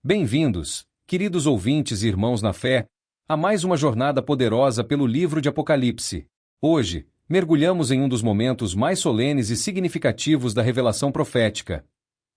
Bem-vindos, queridos ouvintes e irmãos na fé, a mais uma jornada poderosa pelo livro de Apocalipse. Hoje, mergulhamos em um dos momentos mais solenes e significativos da revelação profética: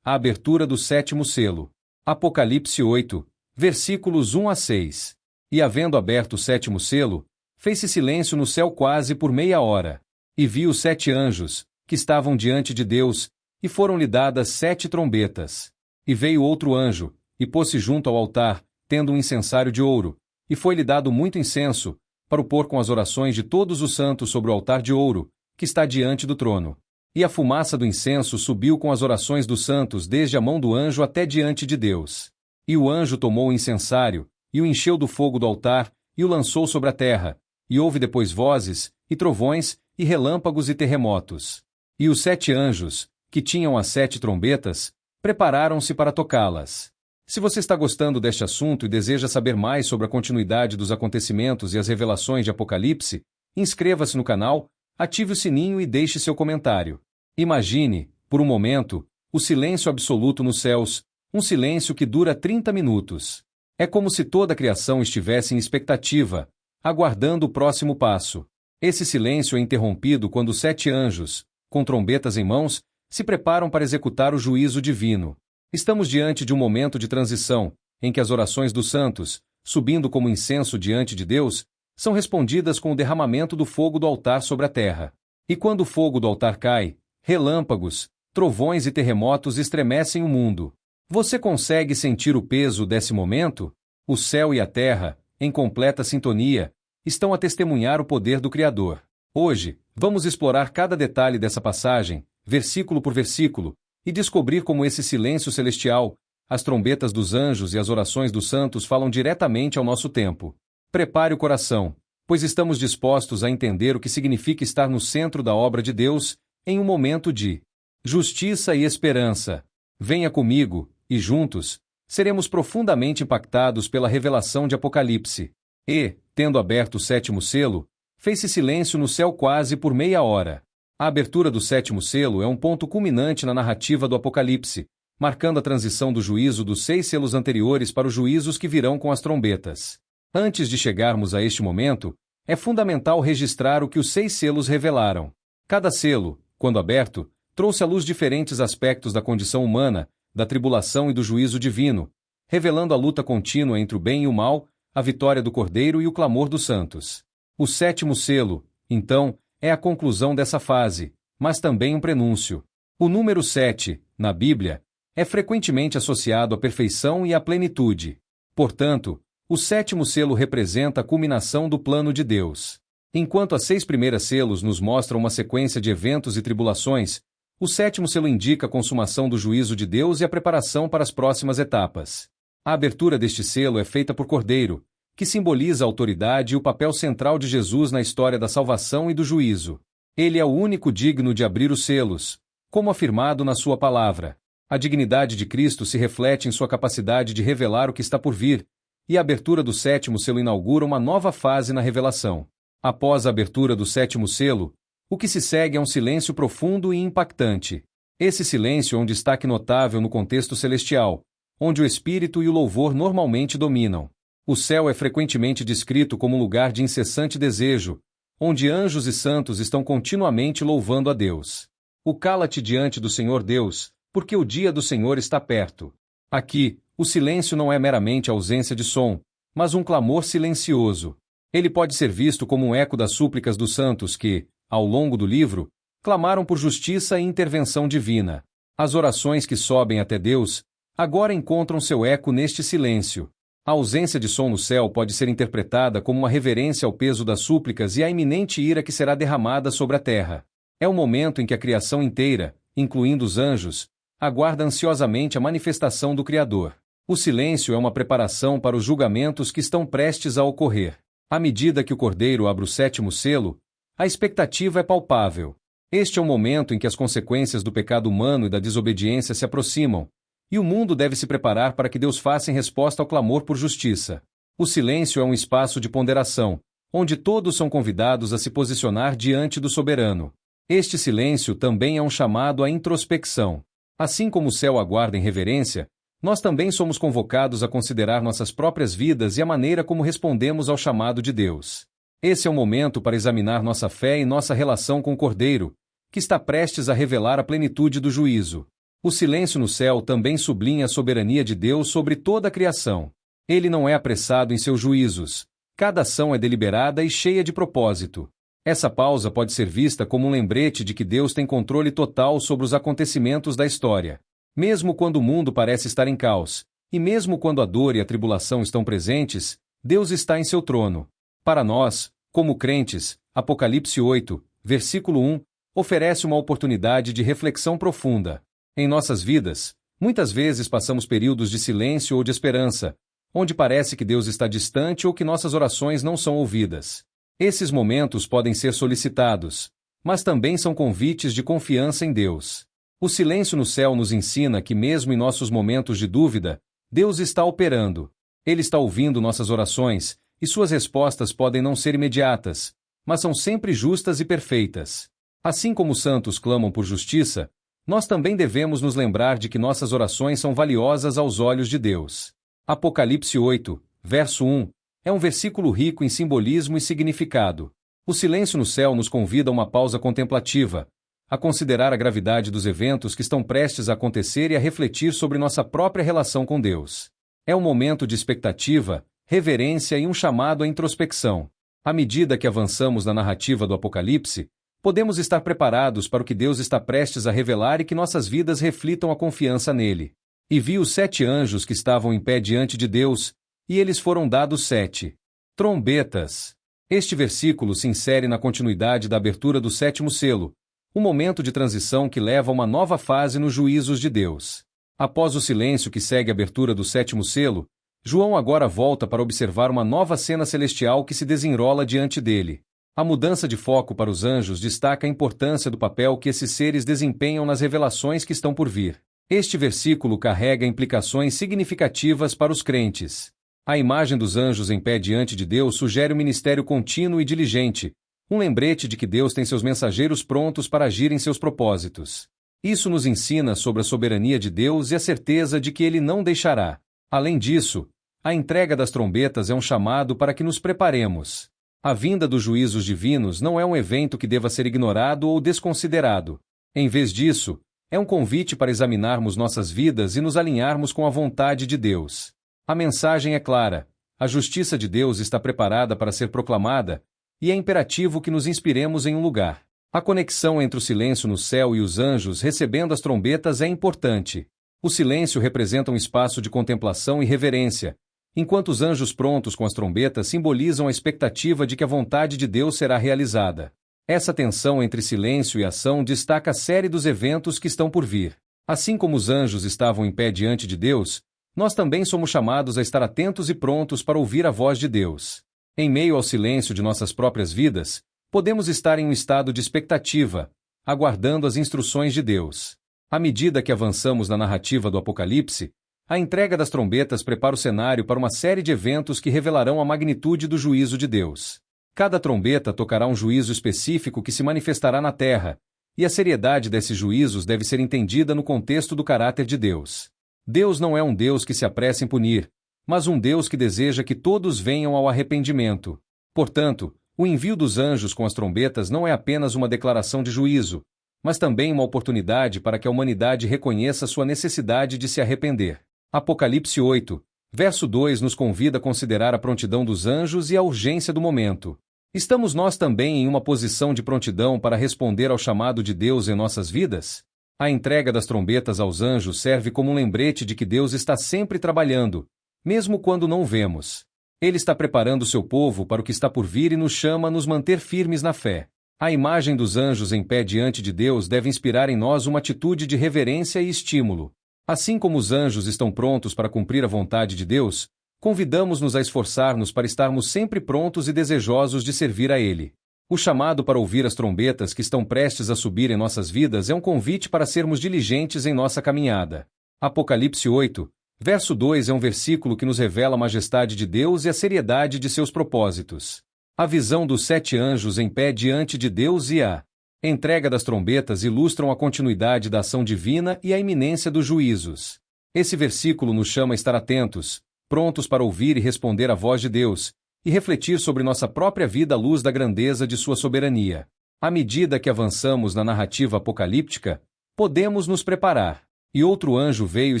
a abertura do sétimo selo. Apocalipse 8, versículos 1 a 6. E havendo aberto o sétimo selo, fez-se silêncio no céu quase por meia hora. E vi os 7 anjos, que estavam diante de Deus, e foram-lhe dadas 7 trombetas. E veio outro anjo, e pôs-se junto ao altar, tendo um incensário de ouro, e foi-lhe dado muito incenso, para o pôr com as orações de todos os santos sobre o altar de ouro, que está diante do trono. E a fumaça do incenso subiu com as orações dos santos desde a mão do anjo até diante de Deus. E o anjo tomou o incensário, e o encheu do fogo do altar, e o lançou sobre a terra, e houve depois vozes, e trovões, e relâmpagos e terremotos. E os 7 anjos, que tinham as 7 trombetas, prepararam-se para tocá-las. Se você está gostando deste assunto e deseja saber mais sobre a continuidade dos acontecimentos e as revelações de Apocalipse, inscreva-se no canal, ative o sininho e deixe seu comentário. Imagine, por um momento, o silêncio absoluto nos céus, um silêncio que dura 30 minutos. É como se toda a criação estivesse em expectativa, aguardando o próximo passo. Esse silêncio é interrompido quando os 7 anjos, com trombetas em mãos, se preparam para executar o juízo divino. Estamos diante de um momento de transição, em que as orações dos santos, subindo como incenso diante de Deus, são respondidas com o derramamento do fogo do altar sobre a terra. E quando o fogo do altar cai, relâmpagos, trovões e terremotos estremecem o mundo. Você consegue sentir o peso desse momento? O céu e a terra, em completa sintonia, estão a testemunhar o poder do Criador. Hoje, vamos explorar cada detalhe dessa passagem, versículo por versículo, e descobrir como esse silêncio celestial, as trombetas dos anjos e as orações dos santos falam diretamente ao nosso tempo. Prepare o coração, pois estamos dispostos a entender o que significa estar no centro da obra de Deus, em um momento de justiça e esperança. Venha comigo, e juntos, seremos profundamente impactados pela revelação de Apocalipse. E, tendo aberto o sétimo selo, fez-se silêncio no céu quase por meia hora. A abertura do sétimo selo é um ponto culminante na narrativa do Apocalipse, marcando a transição do juízo dos 6 selos anteriores para os juízos que virão com as trombetas. Antes de chegarmos a este momento, é fundamental registrar o que os 6 selos revelaram. Cada selo, quando aberto, trouxe à luz diferentes aspectos da condição humana, da tribulação e do juízo divino, revelando a luta contínua entre o bem e o mal, a vitória do Cordeiro e o clamor dos santos. O sétimo selo, então, é a conclusão dessa fase, mas também um prenúncio. O número 7, na Bíblia, é frequentemente associado à perfeição e à plenitude. Portanto, o sétimo selo representa a culminação do plano de Deus. Enquanto as 6 primeiras selos nos mostram uma sequência de eventos e tribulações, o sétimo selo indica a consumação do juízo de Deus e a preparação para as próximas etapas. A abertura deste selo é feita por Cordeiro, que simboliza a autoridade e o papel central de Jesus na história da salvação e do juízo. Ele é o único digno de abrir os selos, como afirmado na sua palavra. A dignidade de Cristo se reflete em sua capacidade de revelar o que está por vir, e a abertura do sétimo selo inaugura uma nova fase na revelação. Após a abertura do sétimo selo, o que se segue é um silêncio profundo e impactante. Esse silêncio é um destaque notável no contexto celestial, onde o espírito e o louvor normalmente dominam. O céu é frequentemente descrito como um lugar de incessante desejo, onde anjos e santos estão continuamente louvando a Deus. O cala-te diante do Senhor Deus, porque o dia do Senhor está perto. Aqui, o silêncio não é meramente ausência de som, mas um clamor silencioso. Ele pode ser visto como um eco das súplicas dos santos que, ao longo do livro, clamaram por justiça e intervenção divina. As orações que sobem até Deus, agora encontram seu eco neste silêncio. A ausência de som no céu pode ser interpretada como uma reverência ao peso das súplicas e à iminente ira que será derramada sobre a terra. É o momento em que a criação inteira, incluindo os anjos, aguarda ansiosamente a manifestação do Criador. O silêncio é uma preparação para os julgamentos que estão prestes a ocorrer. À medida que o Cordeiro abre o sétimo selo, a expectativa é palpável. Este é o momento em que as consequências do pecado humano e da desobediência se aproximam, e o mundo deve se preparar para que Deus faça em resposta ao clamor por justiça. O silêncio é um espaço de ponderação, onde todos são convidados a se posicionar diante do soberano. Este silêncio também é um chamado à introspecção. Assim como o céu aguarda em reverência, nós também somos convocados a considerar nossas próprias vidas e a maneira como respondemos ao chamado de Deus. Esse é o momento para examinar nossa fé e nossa relação com o Cordeiro, que está prestes a revelar a plenitude do juízo. O silêncio no céu também sublinha a soberania de Deus sobre toda a criação. Ele não é apressado em seus juízos. Cada ação é deliberada e cheia de propósito. Essa pausa pode ser vista como um lembrete de que Deus tem controle total sobre os acontecimentos da história. Mesmo quando o mundo parece estar em caos, e mesmo quando a dor e a tribulação estão presentes, Deus está em seu trono. Para nós, como crentes, Apocalipse 8, versículo 1, oferece uma oportunidade de reflexão profunda. Em nossas vidas, muitas vezes passamos períodos de silêncio ou de esperança, onde parece que Deus está distante ou que nossas orações não são ouvidas. Esses momentos podem ser solicitados, mas também são convites de confiança em Deus. O silêncio no céu nos ensina que mesmo em nossos momentos de dúvida, Deus está operando. Ele está ouvindo nossas orações, e suas respostas podem não ser imediatas, mas são sempre justas e perfeitas. Assim como os santos clamam por justiça, nós também devemos nos lembrar de que nossas orações são valiosas aos olhos de Deus. Apocalipse 8, verso 1, é um versículo rico em simbolismo e significado. O silêncio no céu nos convida a uma pausa contemplativa, a considerar a gravidade dos eventos que estão prestes a acontecer e a refletir sobre nossa própria relação com Deus. É um momento de expectativa, reverência e um chamado à introspecção. À medida que avançamos na narrativa do Apocalipse, podemos estar preparados para o que Deus está prestes a revelar e que nossas vidas reflitam a confiança nele. E vi os 7 anjos que estavam em pé diante de Deus, e eles foram dados 7 trombetas. Este versículo se insere na continuidade da abertura do 7º selo, um momento de transição que leva a uma nova fase nos juízos de Deus. Após o silêncio que segue a abertura do 7º selo, João agora volta para observar uma nova cena celestial que se desenrola diante dele. A mudança de foco para os anjos destaca a importância do papel que esses seres desempenham nas revelações que estão por vir. Este versículo carrega implicações significativas para os crentes. A imagem dos anjos em pé diante de Deus sugere um ministério contínuo e diligente, um lembrete de que Deus tem seus mensageiros prontos para agir em seus propósitos. Isso nos ensina sobre a soberania de Deus e a certeza de que Ele não deixará. Além disso, a entrega das trombetas é um chamado para que nos preparemos. A vinda dos juízos divinos não é um evento que deva ser ignorado ou desconsiderado. Em vez disso, é um convite para examinarmos nossas vidas e nos alinharmos com a vontade de Deus. A mensagem é clara: a justiça de Deus está preparada para ser proclamada, e é imperativo que nos inspiremos em um lugar. A conexão entre o silêncio no céu e os anjos recebendo as trombetas é importante. O silêncio representa um espaço de contemplação e reverência, enquanto os anjos prontos com as trombetas simbolizam a expectativa de que a vontade de Deus será realizada. Essa tensão entre silêncio e ação destaca a série dos eventos que estão por vir. Assim como os anjos estavam em pé diante de Deus, nós também somos chamados a estar atentos e prontos para ouvir a voz de Deus. Em meio ao silêncio de nossas próprias vidas, podemos estar em um estado de expectativa, aguardando as instruções de Deus. À medida que avançamos na narrativa do Apocalipse, a entrega das trombetas prepara o cenário para uma série de eventos que revelarão a magnitude do juízo de Deus. Cada trombeta tocará um juízo específico que se manifestará na terra, e a seriedade desses juízos deve ser entendida no contexto do caráter de Deus. Deus não é um Deus que se apressa em punir, mas um Deus que deseja que todos venham ao arrependimento. Portanto, o envio dos anjos com as trombetas não é apenas uma declaração de juízo, mas também uma oportunidade para que a humanidade reconheça sua necessidade de se arrepender. Apocalipse 8, verso 2 nos convida a considerar a prontidão dos anjos e a urgência do momento. Estamos nós também em uma posição de prontidão para responder ao chamado de Deus em nossas vidas? A entrega das trombetas aos anjos serve como um lembrete de que Deus está sempre trabalhando, mesmo quando não o vemos. Ele está preparando seu povo para o que está por vir e nos chama a nos manter firmes na fé. A imagem dos anjos em pé diante de Deus deve inspirar em nós uma atitude de reverência e estímulo. Assim como os anjos estão prontos para cumprir a vontade de Deus, convidamos-nos a esforçar-nos para estarmos sempre prontos e desejosos de servir a Ele. O chamado para ouvir as trombetas que estão prestes a subir em nossas vidas é um convite para sermos diligentes em nossa caminhada. Apocalipse 8, verso 2 é um versículo que nos revela a majestade de Deus e a seriedade de seus propósitos. A visão dos 7 anjos em pé diante de Deus e a entrega das trombetas ilustram a continuidade da ação divina e a iminência dos juízos. Esse versículo nos chama a estar atentos, prontos para ouvir e responder à voz de Deus, e refletir sobre nossa própria vida à luz da grandeza de sua soberania. À medida que avançamos na narrativa apocalíptica, podemos nos preparar. E outro anjo veio e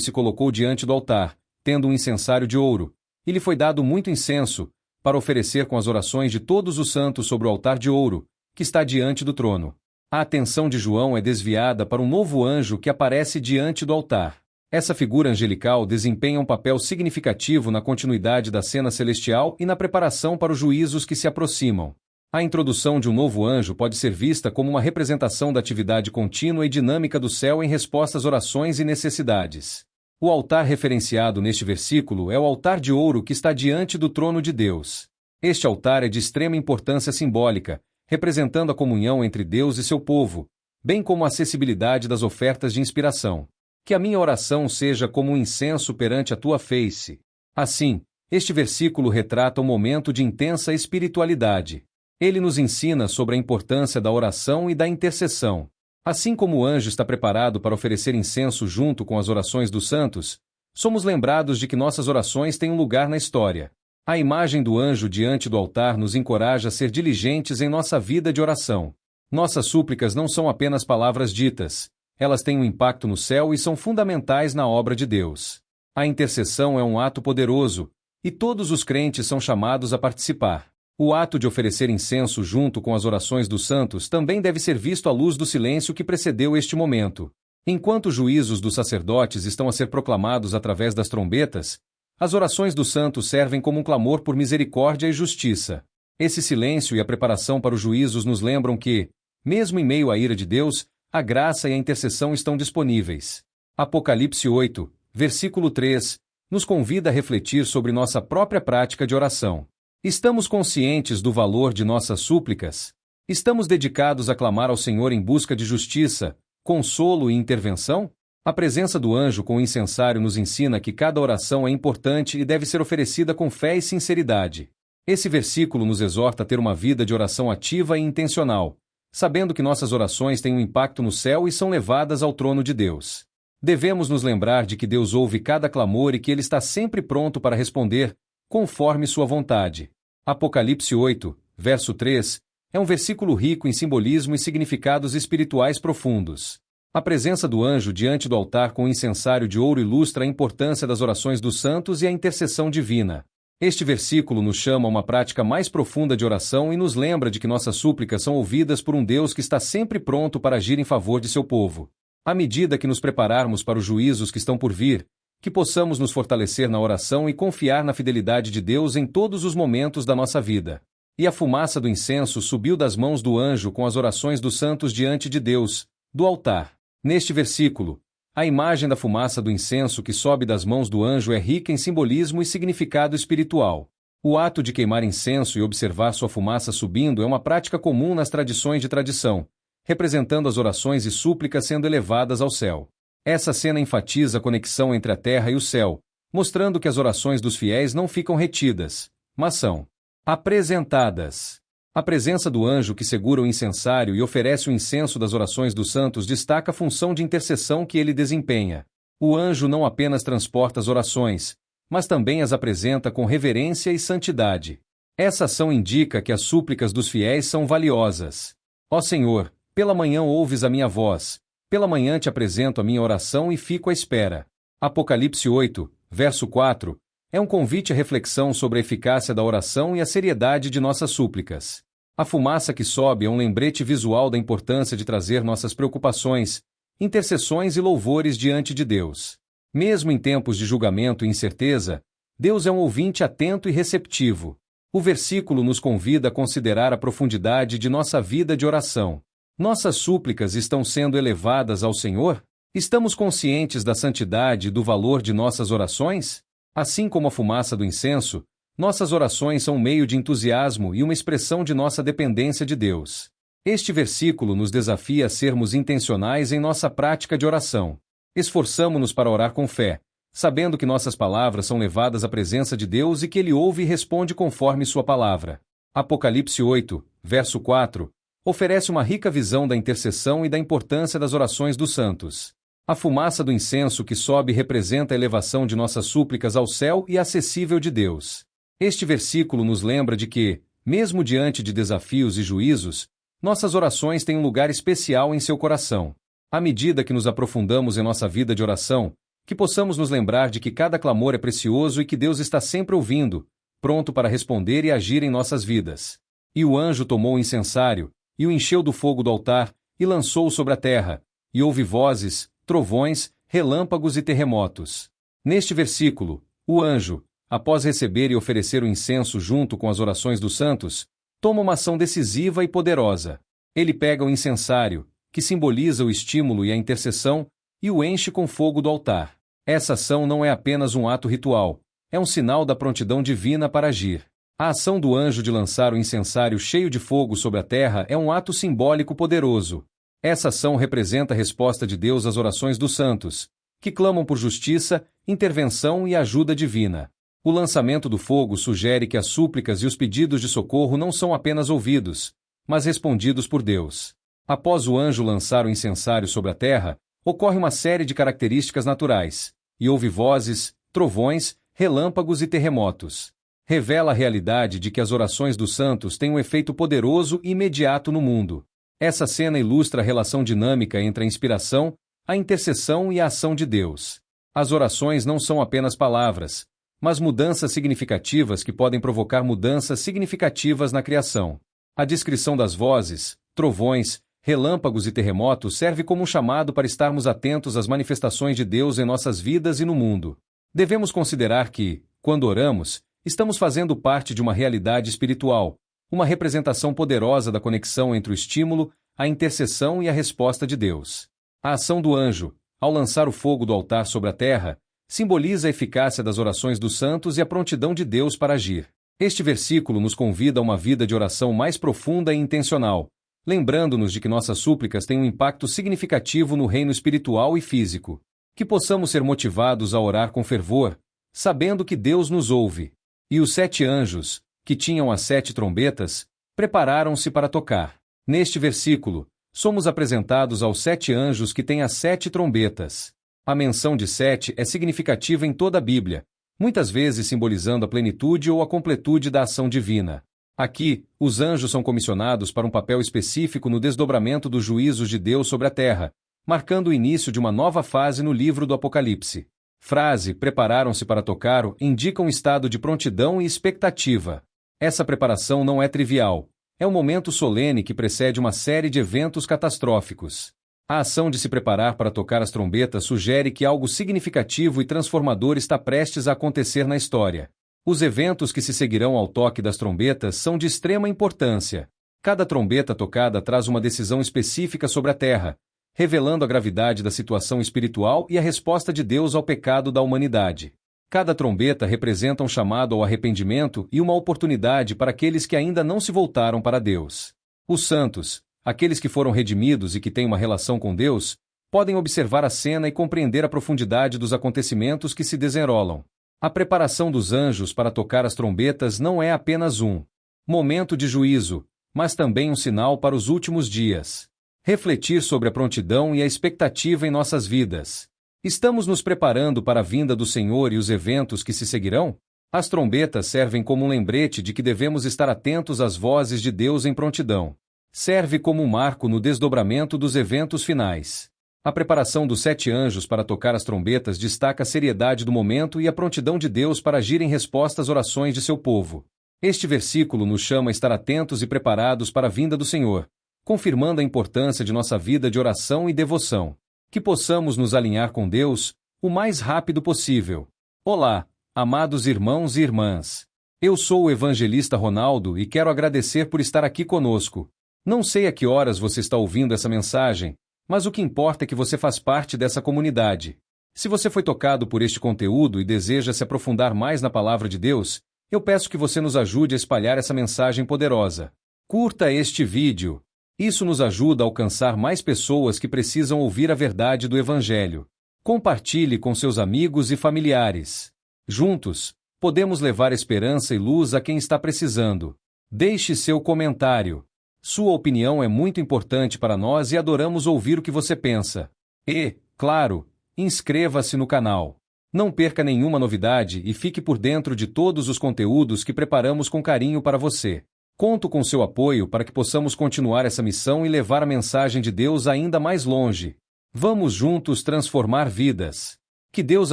se colocou diante do altar, tendo um incensário de ouro, e lhe foi dado muito incenso, para oferecer com as orações de todos os santos sobre o altar de ouro, que está diante do trono. A atenção de João é desviada para um novo anjo que aparece diante do altar. Essa figura angelical desempenha um papel significativo na continuidade da cena celestial e na preparação para os juízos que se aproximam. A introdução de um novo anjo pode ser vista como uma representação da atividade contínua e dinâmica do céu em resposta às orações e necessidades. O altar referenciado neste versículo é o altar de ouro que está diante do trono de Deus. Este altar é de extrema importância simbólica, representando a comunhão entre Deus e seu povo, bem como a acessibilidade das ofertas de inspiração. Que a minha oração seja como um incenso perante a tua face. Assim, este versículo retrata um momento de intensa espiritualidade. Ele nos ensina sobre a importância da oração e da intercessão. Assim como o anjo está preparado para oferecer incenso junto com as orações dos santos, somos lembrados de que nossas orações têm um lugar na história. A imagem do anjo diante do altar nos encoraja a ser diligentes em nossa vida de oração. Nossas súplicas não são apenas palavras ditas, elas têm um impacto no céu e são fundamentais na obra de Deus. A intercessão é um ato poderoso, e todos os crentes são chamados a participar. O ato de oferecer incenso junto com as orações dos santos também deve ser visto à luz do silêncio que precedeu este momento. Enquanto os juízos dos sacerdotes estão a ser proclamados através das trombetas, as orações dos santos servem como um clamor por misericórdia e justiça. Esse silêncio e a preparação para os juízos nos lembram que, mesmo em meio à ira de Deus, a graça e a intercessão estão disponíveis. Apocalipse 8, versículo 3, nos convida a refletir sobre nossa própria prática de oração. Estamos conscientes do valor de nossas súplicas? Estamos dedicados a clamar ao Senhor em busca de justiça, consolo e intervenção? A presença do anjo com o incensário nos ensina que cada oração é importante e deve ser oferecida com fé e sinceridade. Esse versículo nos exorta a ter uma vida de oração ativa e intencional, sabendo que nossas orações têm um impacto no céu e são levadas ao trono de Deus. Devemos nos lembrar de que Deus ouve cada clamor e que Ele está sempre pronto para responder, conforme sua vontade. Apocalipse 8, verso 3, é um versículo rico em simbolismo e significados espirituais profundos. A presença do anjo diante do altar com o incensário de ouro ilustra a importância das orações dos santos e a intercessão divina. Este versículo nos chama a uma prática mais profunda de oração e nos lembra de que nossas súplicas são ouvidas por um Deus que está sempre pronto para agir em favor de seu povo. À medida que nos prepararmos para os juízos que estão por vir, que possamos nos fortalecer na oração e confiar na fidelidade de Deus em todos os momentos da nossa vida. E a fumaça do incenso subiu das mãos do anjo com as orações dos santos diante de Deus, do altar. Neste versículo, a imagem da fumaça do incenso que sobe das mãos do anjo é rica em simbolismo e significado espiritual. O ato de queimar incenso e observar sua fumaça subindo é uma prática comum nas tradições de tradição, representando as orações e súplicas sendo elevadas ao céu. Essa cena enfatiza a conexão entre a terra e o céu, mostrando que as orações dos fiéis não ficam retidas, mas são apresentadas. A presença do anjo que segura o incensário e oferece o incenso das orações dos santos destaca a função de intercessão que ele desempenha. O anjo não apenas transporta as orações, mas também as apresenta com reverência e santidade. Essa ação indica que as súplicas dos fiéis são valiosas. Ó Senhor, pela manhã ouves a minha voz, pela manhã te apresento a minha oração e fico à espera. Apocalipse 8, verso 4, é um convite à reflexão sobre a eficácia da oração e a seriedade de nossas súplicas. A fumaça que sobe é um lembrete visual da importância de trazer nossas preocupações, intercessões e louvores diante de Deus. Mesmo em tempos de julgamento e incerteza, Deus é um ouvinte atento e receptivo. O versículo nos convida a considerar a profundidade de nossa vida de oração. Nossas súplicas estão sendo elevadas ao Senhor? Estamos conscientes da santidade e do valor de nossas orações? Assim como a fumaça do incenso, nossas orações são um meio de entusiasmo e uma expressão de nossa dependência de Deus. Este versículo nos desafia a sermos intencionais em nossa prática de oração. Esforçamo-nos para orar com fé, sabendo que nossas palavras são levadas à presença de Deus e que Ele ouve e responde conforme sua palavra. Apocalipse 8, verso 4, oferece uma rica visão da intercessão e da importância das orações dos santos. A fumaça do incenso que sobe representa a elevação de nossas súplicas ao céu e acessível de Deus. Este versículo nos lembra de que, mesmo diante de desafios e juízos, nossas orações têm um lugar especial em seu coração. À medida que nos aprofundamos em nossa vida de oração, que possamos nos lembrar de que cada clamor é precioso e que Deus está sempre ouvindo, pronto para responder e agir em nossas vidas. E o anjo tomou o incensário, e o encheu do fogo do altar, e lançou-o sobre a terra, e houve vozes, trovões, relâmpagos e terremotos. Neste versículo, o anjo, após receber e oferecer o incenso junto com as orações dos santos, toma uma ação decisiva e poderosa. Ele pega o incensário, que simboliza o estímulo e a intercessão, e o enche com fogo do altar. Essa ação não é apenas um ato ritual, é um sinal da prontidão divina para agir. A ação do anjo de lançar o incensário cheio de fogo sobre a terra é um ato simbólico poderoso. Essa ação representa a resposta de Deus às orações dos santos, que clamam por justiça, intervenção e ajuda divina. O lançamento do fogo sugere que as súplicas e os pedidos de socorro não são apenas ouvidos, mas respondidos por Deus. Após o anjo lançar o incensário sobre a terra, ocorre uma série de características naturais, e houve vozes, trovões, relâmpagos e terremotos. Revela a realidade de que as orações dos santos têm um efeito poderoso e imediato no mundo. Essa cena ilustra a relação dinâmica entre a inspiração, a intercessão e a ação de Deus. As orações não são apenas palavras, mas mudanças significativas que podem provocar mudanças significativas na criação. A descrição das vozes, trovões, relâmpagos e terremotos serve como um chamado para estarmos atentos às manifestações de Deus em nossas vidas e no mundo. Devemos considerar que, quando oramos, estamos fazendo parte de uma realidade espiritual, uma representação poderosa da conexão entre o estímulo, a intercessão e a resposta de Deus. A ação do anjo, ao lançar o fogo do altar sobre a terra, simboliza a eficácia das orações dos santos e a prontidão de Deus para agir. Este versículo nos convida a uma vida de oração mais profunda e intencional, lembrando-nos de que nossas súplicas têm um impacto significativo no reino espiritual e físico. Que possamos ser motivados a orar com fervor, sabendo que Deus nos ouve. E os 7 anjos, que tinham as 7 trombetas, prepararam-se para tocar. Neste versículo, somos apresentados aos 7 anjos que têm as 7 trombetas. A menção de 7 é significativa em toda a Bíblia, muitas vezes simbolizando a plenitude ou a completude da ação divina. Aqui, os anjos são comissionados para um papel específico no desdobramento dos juízos de Deus sobre a terra, marcando o início de uma nova fase no livro do Apocalipse. Frase "prepararam-se para tocar" indica um estado de prontidão e expectativa. Essa preparação não é trivial. É um momento solene que precede uma série de eventos catastróficos. A ação de se preparar para tocar as trombetas sugere que algo significativo e transformador está prestes a acontecer na história. Os eventos que se seguirão ao toque das trombetas são de extrema importância. Cada trombeta tocada traz uma decisão específica sobre a terra, revelando a gravidade da situação espiritual e a resposta de Deus ao pecado da humanidade. Cada trombeta representa um chamado ao arrependimento e uma oportunidade para aqueles que ainda não se voltaram para Deus. Os santos, aqueles que foram redimidos e que têm uma relação com Deus, podem observar a cena e compreender a profundidade dos acontecimentos que se desenrolam. A preparação dos anjos para tocar as trombetas não é apenas um momento de juízo, mas também um sinal para os últimos dias. Refletir sobre a prontidão e a expectativa em nossas vidas. Estamos nos preparando para a vinda do Senhor e os eventos que se seguirão? As trombetas servem como um lembrete de que devemos estar atentos às vozes de Deus em prontidão. Serve como um marco no desdobramento dos eventos finais. A preparação dos 7 anjos para tocar as trombetas destaca a seriedade do momento e a prontidão de Deus para agir em resposta às orações de seu povo. Este versículo nos chama a estar atentos e preparados para a vinda do Senhor, confirmando a importância de nossa vida de oração e devoção. Que possamos nos alinhar com Deus o mais rápido possível. Olá, amados irmãos e irmãs. Eu sou o evangelista Ronaldo e quero agradecer por estar aqui conosco. Não sei a que horas você está ouvindo essa mensagem, mas o que importa é que você faz parte dessa comunidade. Se você foi tocado por este conteúdo e deseja se aprofundar mais na palavra de Deus, eu peço que você nos ajude a espalhar essa mensagem poderosa. Curta este vídeo. Isso nos ajuda a alcançar mais pessoas que precisam ouvir a verdade do Evangelho. Compartilhe com seus amigos e familiares. Juntos, podemos levar esperança e luz a quem está precisando. Deixe seu comentário. Sua opinião é muito importante para nós e adoramos ouvir o que você pensa. E, Claro, inscreva-se no canal. Não perca nenhuma novidade e fique por dentro de todos os conteúdos que preparamos com carinho para você. Conto com seu apoio para que possamos continuar essa missão e levar a mensagem de Deus ainda mais longe. Vamos juntos transformar vidas. Que Deus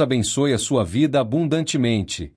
abençoe a sua vida abundantemente.